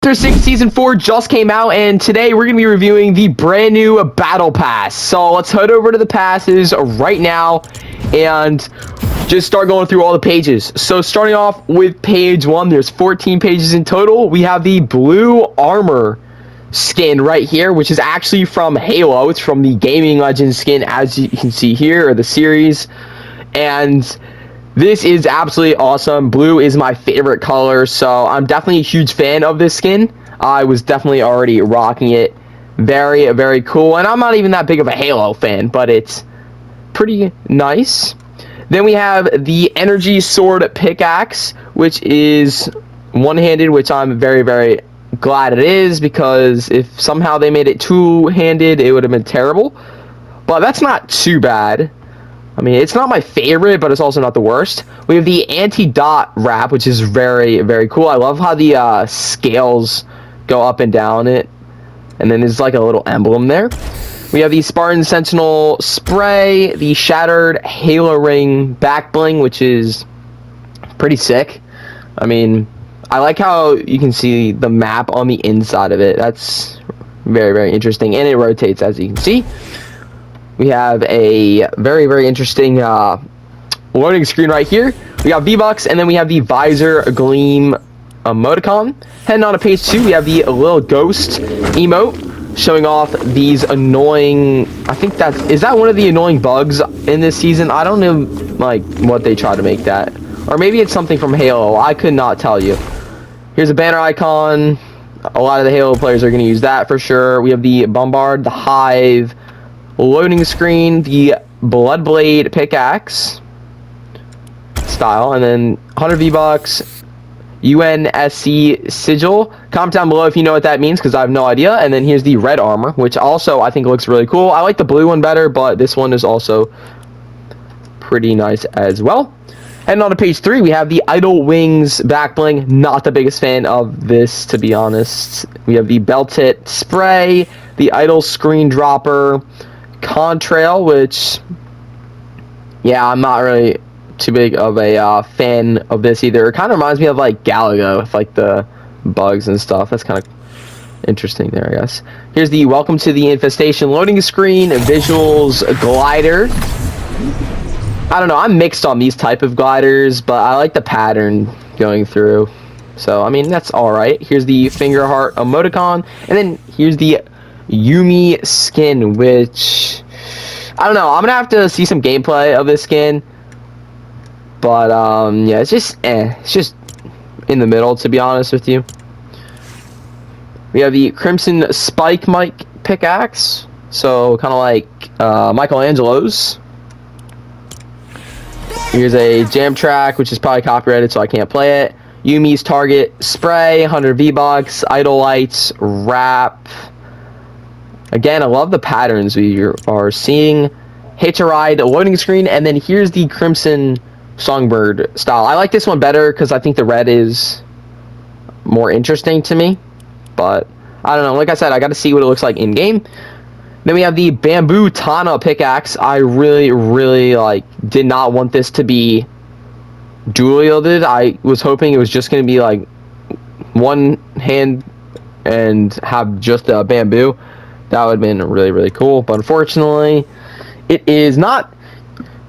Monster 6 Season 4 just came out, and today we're going to be reviewing the brand new Battle Pass. So let's head over to the passes right now and just start going through all the pages. So starting off with page 1, there's 14 pages in total. We have the blue armor skin right here, which is actually from Halo. It's from the Gaming Legends skin, as you can see here, or the series. And this is absolutely awesome. Blue is my favorite color, so I'm definitely a huge fan of this skin. I was definitely already rocking it. Very, very cool. And I'm not even that big of a Halo fan, but it's pretty nice. Then we have the Energy Sword Pickaxe, which is one-handed, which I'm very, very glad it is, because if somehow they made it two-handed, it would have been terrible. But that's not too bad. I mean, it's not my favorite, but it's also not the worst. We have the anti-dot wrap, which is very, very cool. I love how the scales go up and down it. And then there's like a little emblem there. We have the Spartan Sentinel spray, the Shattered Halo Ring back bling, which is pretty sick. I mean, I like how you can see the map on the inside of it. That's very, very interesting. And it rotates, as you can see. We have a very, very interesting loading screen right here. We got V-Bucks, and then we have the Visor Gleam emoticon. Heading on to page 2, we have the Little Ghost emote, showing off these annoying... Is that one of the annoying bugs in this season? I don't know, like, what they try to make that. Or maybe it's something from Halo. I could not tell you. Here's a banner icon. A lot of the Halo players are going to use that for sure. We have the Bombard, the Hive... loading screen, the Bloodblade pickaxe style, and then 100 V-Bucks, UNSC sigil. Comment down below if you know what that means, because I have no idea. And then here's the red armor, which also I think looks really cool. I like the blue one better, but this one is also pretty nice as well. And on to page 3, we have the Idle Wings back bling. Not the biggest fan of this, to be honest. We have the Beltit spray, the Idle Screen Dropper, Contrail, which, yeah, I'm not really too big of a fan of this either. It kind of reminds me of like Galaga with like the bugs and stuff. That's kind of interesting there, I guess. Here's the Welcome to the Infestation loading screen, visuals glider. I don't know, I'm mixed on these type of gliders, but I like the pattern going through. So, I mean, that's alright. Here's the Finger Heart emoticon, and then here's the Yuumi skin, which I don't know, I'm gonna have to see some gameplay of this skin, but yeah, it's just in the middle, to be honest with you. We have the Crimson Spike Mike pickaxe, so kind of like Michelangelo's. Here's a jam track, which is probably copyrighted, so I can't play it. Yuumi's target spray, 100 V-Bucks, Idle Lights wrap. Again, I love the patterns we are seeing. Hitch a Ride loading screen, and then here's the Crimson Songbird style. I like this one better because I think the red is more interesting to me. But I don't know. Like I said, I got to see what it looks like in game. Then we have the Bamboo Tana pickaxe. I really, really did not want this to be dual wielded. I was hoping it was just going to be like one hand and have just a bamboo. That would have been really, really cool, but unfortunately, it is not.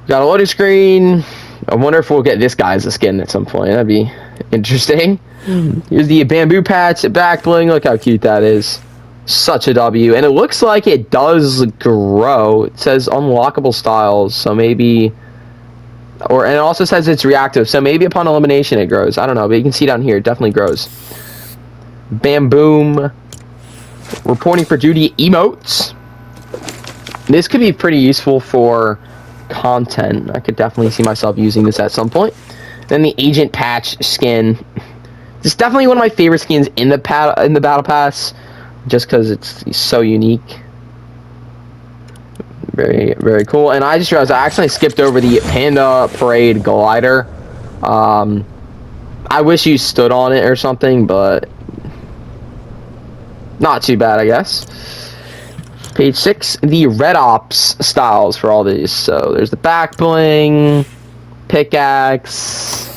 Got a loading screen. I wonder if we'll get this guy as a skin at some point. That'd be interesting. Here's the bamboo patch back bling. Look how cute that is. Such a W. And it looks like it does grow. It says unlockable styles, so maybe... and it also says it's reactive, so maybe upon elimination it grows. I don't know, but you can see down here, it definitely grows. Bamboom. Reporting for duty emotes. This could be pretty useful for content. I could definitely see myself using this at some point. Then the Agent Patch skin. This is definitely one of my favorite skins in the Battle Pass, just because it's so unique. Very, very cool. And I just realized I actually skipped over the Panda Parade glider. I wish you stood on it or something, but not too bad, I guess. Page 6, the Red Ops styles for all these. So there's the back bling, pickaxe,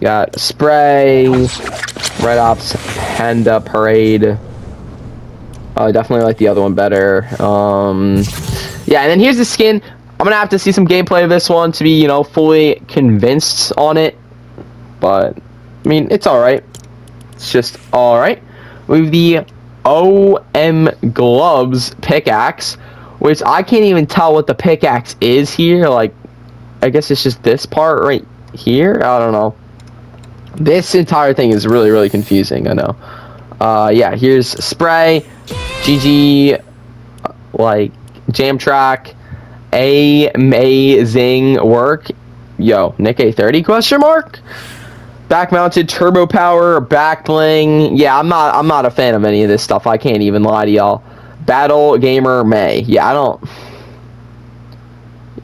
Got Spray, Red Ops, Panda Parade. I definitely like the other one better. Yeah, and then here's the skin. I'm gonna have to see some gameplay of this one to be, you know, fully convinced on it. But I mean, it's all right. It's just all right. We have the OM Gloves pickaxe, which I can't even tell what the pickaxe is here. Like, I guess it's just this part right here. I don't know. This entire thing is really, really confusing. I know. Yeah, here's Spray, GG, like Jam Track, amazing work. Yo, Nick A30 question mark? Back mounted turbo power, back bling. Yeah, I'm not a fan of any of this stuff. I can't even lie to y'all. Battle Gamer May. Yeah,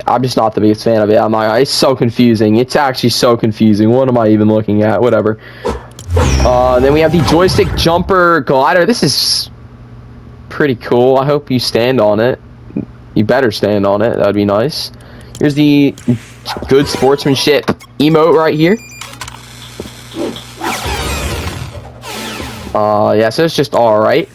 I'm just not the biggest fan of it. It's so confusing. It's actually so confusing. What am I even looking at? Whatever. Then we have the joystick jumper glider. This is pretty cool. I hope you stand on it. You better stand on it. That would be nice. Here's the good sportsmanship emote right here. Yeah, so it's just alright.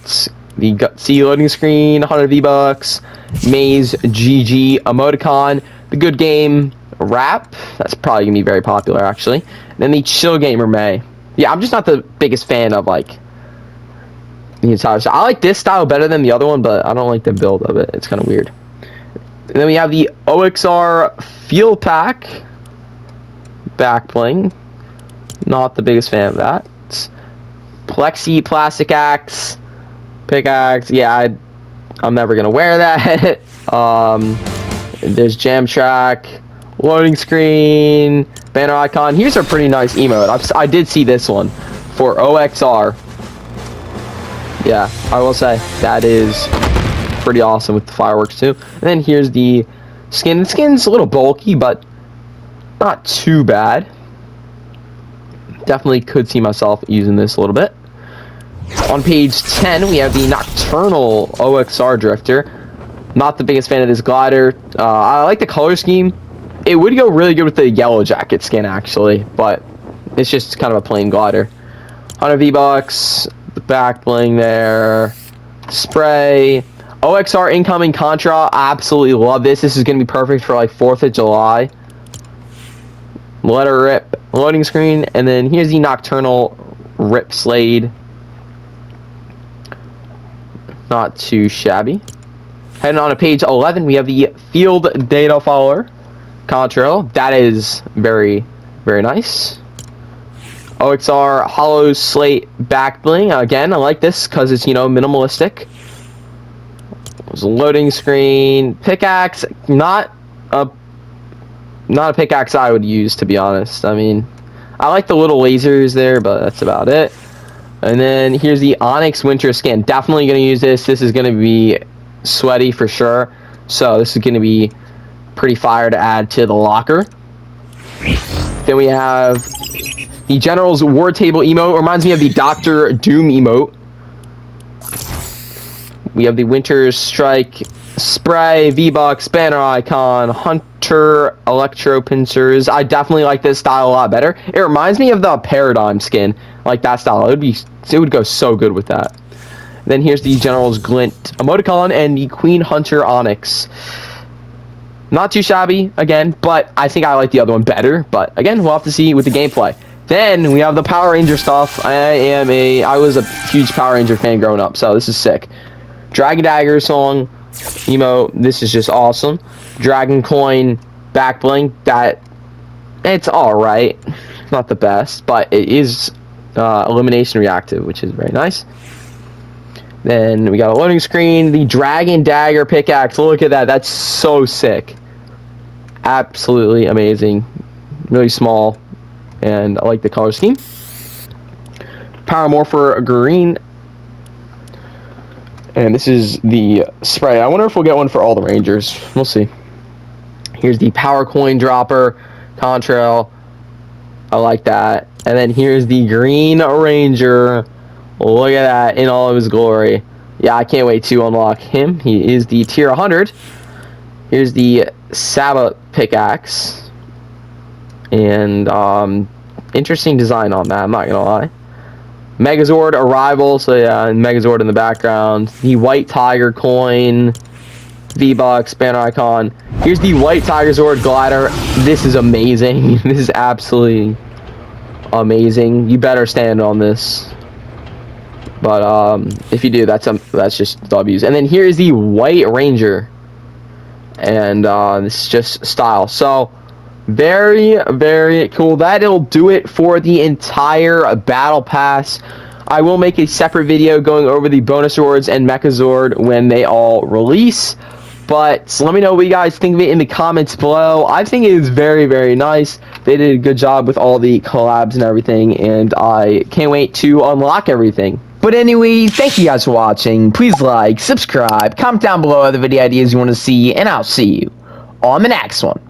The Gutsy loading screen, 100 V-Bucks, Maze GG emoticon, the good game rap. That's probably gonna be very popular actually. And then the chill gamer May. Yeah, I'm just not the biggest fan of like the entire style. I like this style better than the other one, but I don't like the build of it. It's kind of weird. And then we have the OXR Field Pack back bling. Not the biggest fan of that. Plexi plastic axe pickaxe. Yeah, I'm never gonna wear that. There's Jam Track, loading screen, banner icon. Here's a pretty nice emote. I did see this one for OXR. Yeah, I will say that is pretty awesome with the fireworks too. And then here's the skin. The skin's a little bulky, but not too bad. Definitely could see myself using this a little bit. On page 10, we have the Nocturnal OXR Drifter. Not the biggest fan of this glider. I like the color scheme. It would go really good with the Yellow Jacket skin, actually, but it's just kind of a plain glider. 100 V-Bucks, the back bling there, Spray, OXR incoming Contra. I absolutely love this. This is going to be perfect for like 4th of July. Let her rip, loading screen, and then here's the Nocturnal Rip Slade. Not too shabby. Heading on to page 11, we have the Field Data Follower Contrail. That is very, very nice. OXR Hollow Slate Back Bling. Again, I like this because it's, you know, minimalistic. There's a loading screen. Pickaxe. Not a pickaxe I would use, to be honest. I mean, I like the little lasers there, but that's about it. And then here's the Onyx Winter Skin. Definitely going to use this. This is going to be sweaty for sure. So this is going to be pretty fire to add to the locker. Then we have the General's War Table emote. Reminds me of the Dr. Doom emote. We have the Winter Strike Spray, V-Bucks, banner icon, Hunter Electro Pincers. I definitely like this style a lot better. It reminds me of the Paradigm skin, like that style. It would go so good with that. Then here's the General's Glint emoticon and the Queen Hunter Onyx. Not too shabby again, but I think I like the other one better. But again, we'll have to see with the gameplay. Then we have the Power Ranger stuff. I was a huge Power Ranger fan growing up, so this is sick. Dragon Dagger song emote. This is just awesome. Dragon Coin back bling. That it's all right. Not the best, but it is elimination reactive, which is very nice. Then we got a loading screen. The Dragon Dagger pickaxe. Look at that. That's so sick. Absolutely amazing. Really small, and I like the color scheme. Power Morpher green. And this is the Spray. I wonder if we'll get one for all the Rangers. We'll see. Here's the Power Coin Dropper Contrail. I like that. And then here's the Green Ranger. Look at that in all of his glory. Yeah, I can't wait to unlock him. He is the tier 100. Here's the Saba pickaxe. And interesting design on that, I'm not gonna lie. Megazord Arrival, so yeah, and Megazord in the background. The White Tiger coin, V-Bucks, banner icon. Here's the White Tiger Zord glider. This is amazing. This is absolutely amazing. You better stand on this. But if you do, that's just W's. And then here is the White Ranger, and this is just style. So very, very cool. That'll do it for the entire battle pass. I will make a separate video going over the bonus Zords and Mechazord when they all release. But so let me know what you guys think of it in the comments below. I think it is very, very nice. They did a good job with all the collabs and everything, and I can't wait to unlock everything. But anyway, thank you guys for watching. Please like, subscribe, comment down below other video ideas you want to see, and I'll see you on the next one.